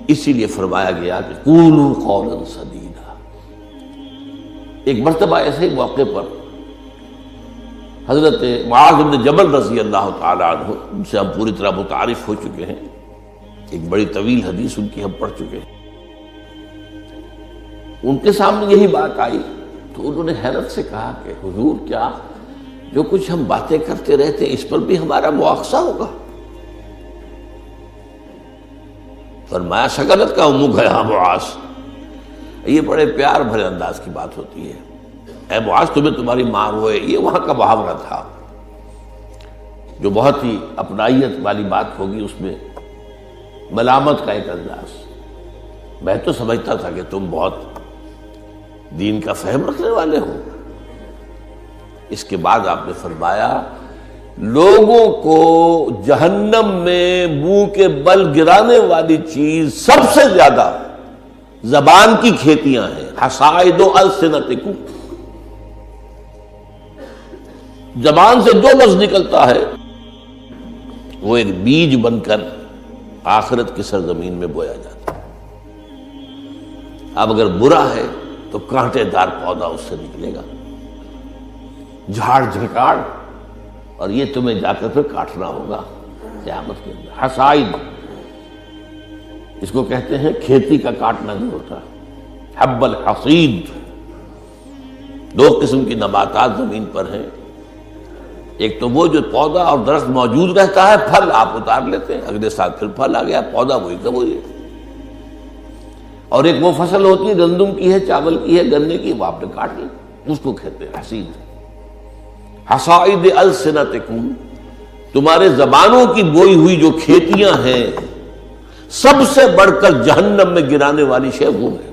اسی لیے فرمایا گیا کہ قولوا قولا سدیدا۔ ایک مرتبہ ایسے ہی موقع پر حضرت معاذ بن جبل رضی اللہ تعالی عنہ، ان سے ہم پوری طرح متعارف ہو چکے ہیں، ایک بڑی طویل حدیث ان کی ہم پڑھ چکے ہیں، ان کے سامنے یہی بات آئی تو انہوں نے حیرت سے کہا کہ حضور کیا جو کچھ ہم باتیں کرتے رہتے ہیں اس پر بھی ہمارا مواخذہ ہوگا؟ فرمایا شغلت کا امک ہے ہاں معاذ، یہ بڑے پیار بھرے انداز کی بات ہوتی ہے، اے معاذ تمہیں تمہاری ماں روئے، یہ وہاں کا محاورہ تھا جو بہت ہی اپنائیت والی بات ہوگی، اس میں ملامت کا ایک انداز۔ میں تو سمجھتا تھا کہ تم بہت دین کا فہم رکھنے والے ہو۔ اس کے بعد آپ نے فرمایا لوگوں کو جہنم میں منہ کے بل گرانے والی چیز سب سے زیادہ زبان کی کھیتیاں ہیں، حصائد السنتکم، زبان سے جو لفظ نکلتا ہے وہ ایک بیج بن کر آخرت کی سرزمین میں بویا جاتا ہے۔ اب اگر برا ہے تو کانٹے دار پودا اس سے نکلے گا، جھاڑ جھکاڑ، اور یہ تمہیں جا کر پھر کاٹنا ہوگا قیامت کے اندر۔ حصائد اس کو کہتے ہیں کھیتی کا کاٹنا جو ہوتا ہے، حب الحصید۔ دو قسم کی نباتات زمین پر ہیں، ایک تو وہ جو پودا اور درخت موجود رہتا ہے، پھل آپ اتار لیتے ہیں، اگلے سال پھر پھل آ گیا، پودا وہی کا وہی ہے، اور ایک وہ فصل ہوتی ہے گندم کی ہے، چاول کی ہے، گنے کی، وہ آپ نے کاٹ لی، اس کو کہتے ہیں حصید۔ حصائد السنتکم، تمہارے زبانوں کی بوئی ہوئی جو کھیتیاں ہیں، سب سے بڑھ کر جہنم میں گرانے والی شے وہ ہے۔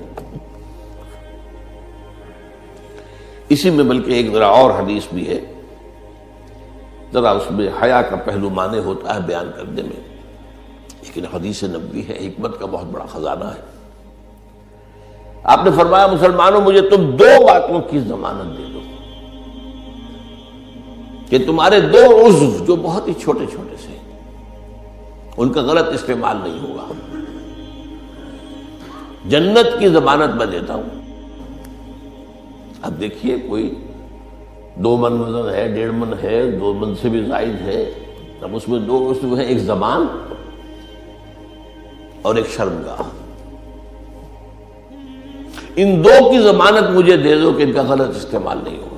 اسی میں بلکہ ایک ذرا اور حدیث بھی ہے، ذرا اس میں حیا کا پہلو مانے ہوتا ہے بیان کرنے میں، لیکن حدیث نبوی ہے، حکمت کا بہت بڑا خزانہ ہے۔ آپ نے فرمایا مسلمانوں مجھے تم دو باتوں کی ضمانت دے دو کہ تمہارے دو عضو جو بہت ہی چھوٹے چھوٹے سے ان کا غلط استعمال نہیں ہوگا، جنت کی ضمانت میں دیتا ہوں۔ اب دیکھیے کوئی 2 من وزن ہے، 1.5 من ہے، 2 من سے بھی زائد ہے، اب اس میں 2 عضو ہیں، ایک زبان اور ایک شرمگاہ، ان 2 کی ضمانت مجھے دے دو کہ ان کا غلط استعمال نہیں ہوگا۔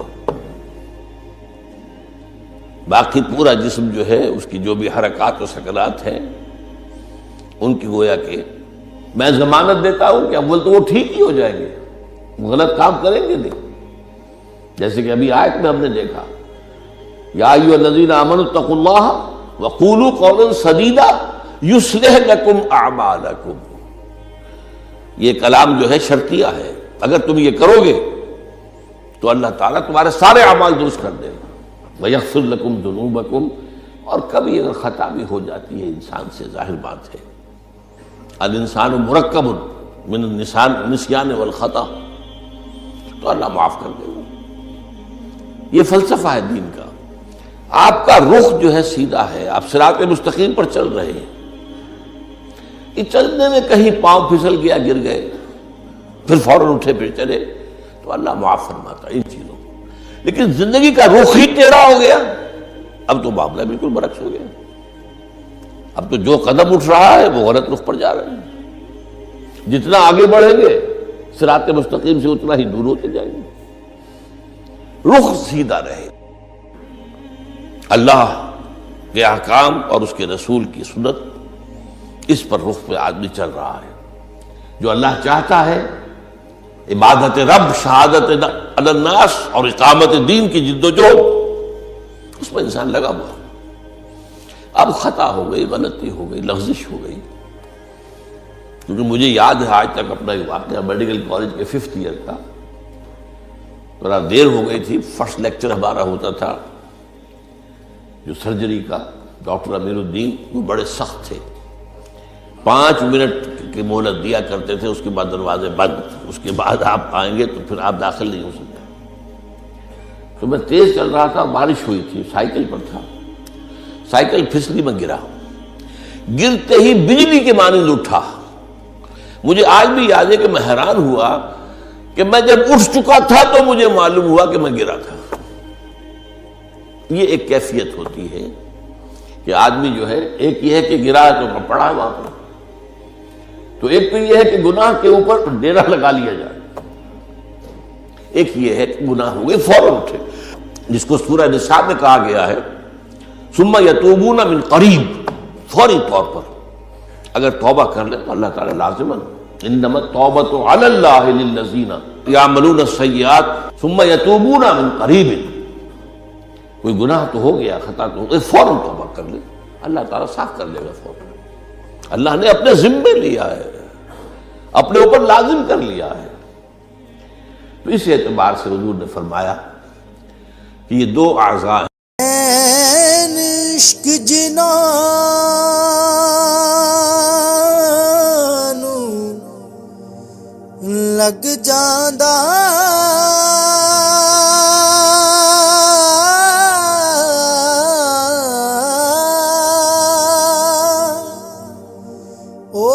باقی پورا جسم جو ہے اس کی جو بھی حرکات و سکنات ہیں ان کی گویا کہ میں ضمانت دیتا ہوں کہ اول تو وہ ٹھیک ہی ہو جائیں گے، وہ غلط کام کریں گے نہیں، جیسے کہ ابھی آیت میں ہم نے دیکھا یا ایھا الذین آمنوا اتقوا اللہ وقولوا قولا سدیدا یصلح لکم اعمالکم، یہ کلام جو ہے شرطیہ ہے، اگر تم یہ کرو گے تو اللہ تعالیٰ تمہارے سارے اعمال درست کر دے گا، وَيَغْفِرْ لَكُمْ ذُنُوبَكُمْ، اور کبھی اگر خطا بھی ہو جاتی ہے انسان سے، ظاہر بات ہے الانسان مرکب من النسیان والخطا، تو اللہ معاف کر دے گا۔ یہ فلسفہ ہے دین کا، آپ کا رخ جو ہے سیدھا ہے، آپ صراط مستقیم پر چل رہے ہیں، یہ چلنے میں کہیں پاؤں پھسل گیا، گر گئے، پھر فوراً اٹھے پھر چلے تو اللہ معاف فرماتا ہے ان چیزوں کو۔ لیکن زندگی کا رخ ہی ٹیڑھا ہو گیا، اب تو معاملہ بالکل برعکس ہو گیا، اب تو جو قدم اٹھ رہا ہے وہ غلط رخ پر جا رہے ہیں، جتنا آگے بڑھیں گے صراط مستقیم سے اتنا ہی دور ہوتے جائیں گے۔ رخ سیدھا رہے، اللہ کے احکام اور اس کے رسول کی سنت، اس پر رخ پہ آدمی چل رہا ہے، جو اللہ چاہتا ہے عبادت رب، شہادت علی الناس اور اقامت دین کی جد و جہد، اس میں انسان لگا ہوا۔ اب خطا ہو گئی، غلطی ہو گئی، لغزش ہو گئی، کیونکہ مجھے یاد ہے آج تک اپنا ایک واقعہ میڈیکل کالج کے 5th ایئر کا، ذرا دیر ہو گئی تھی، فرسٹ لیکچر ہمارا ہوتا تھا جو سرجری کا، ڈاکٹر امیر الدین وہ بڑے سخت تھے، 5 منٹ کی مہلت دیا کرتے تھے، اس کے بعد دروازے بند، اس کے بعد آپ آئیں گے تو پھر آپ داخل نہیں ہو سکتے۔ تو میں تیز چل رہا تھا، بارش ہوئی تھی، سائیکل پر تھا، سائیکل پھسلی میں گرا، گرتے ہی بجلی کے مانند اٹھا مجھے آج بھی یاد ہے کہ میں حیران ہوا کہ میں جب اٹھ چکا تھا تو مجھے معلوم ہوا کہ میں گرا تھا۔ یہ ایک کیفیت ہوتی ہے کہ آدمی جو ہے، ایک یہ ہے کہ گرا تو پڑا وہاں پر، تو ایک تو یہ ہے کہ گناہ کے اوپر ڈیرا لگا لیا جائے، ایک یہ ہے کہ گناہ ہوئے فوراً اٹھے، جس کو سورہ نساء میں کہا گیا ہے ثم یتوبون من قریب، فوری طور پر اگر توبہ کر لیں تو اللہ تعالیٰ لازماً انما التوبۃ علی اللہ للذین یعملون السیئات ثم یتوبون من قریب، کوئی گناہ تو ہو گیا، خطا تو ہو گئی، فوراً توبہ کر لیں، اللہ تعالیٰ صاف کر دے گا فوراً۔ اللہ نے اپنے ذمے لیا ہے، اپنے اوپر لازم کر لیا ہے۔ تو اس اعتبار سے حضور نے فرمایا کہ یہ دو اعضاء این عشق جنانو لگ جاندا او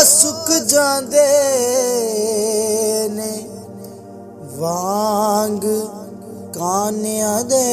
سک جاندے نے وانگ کانیاں دے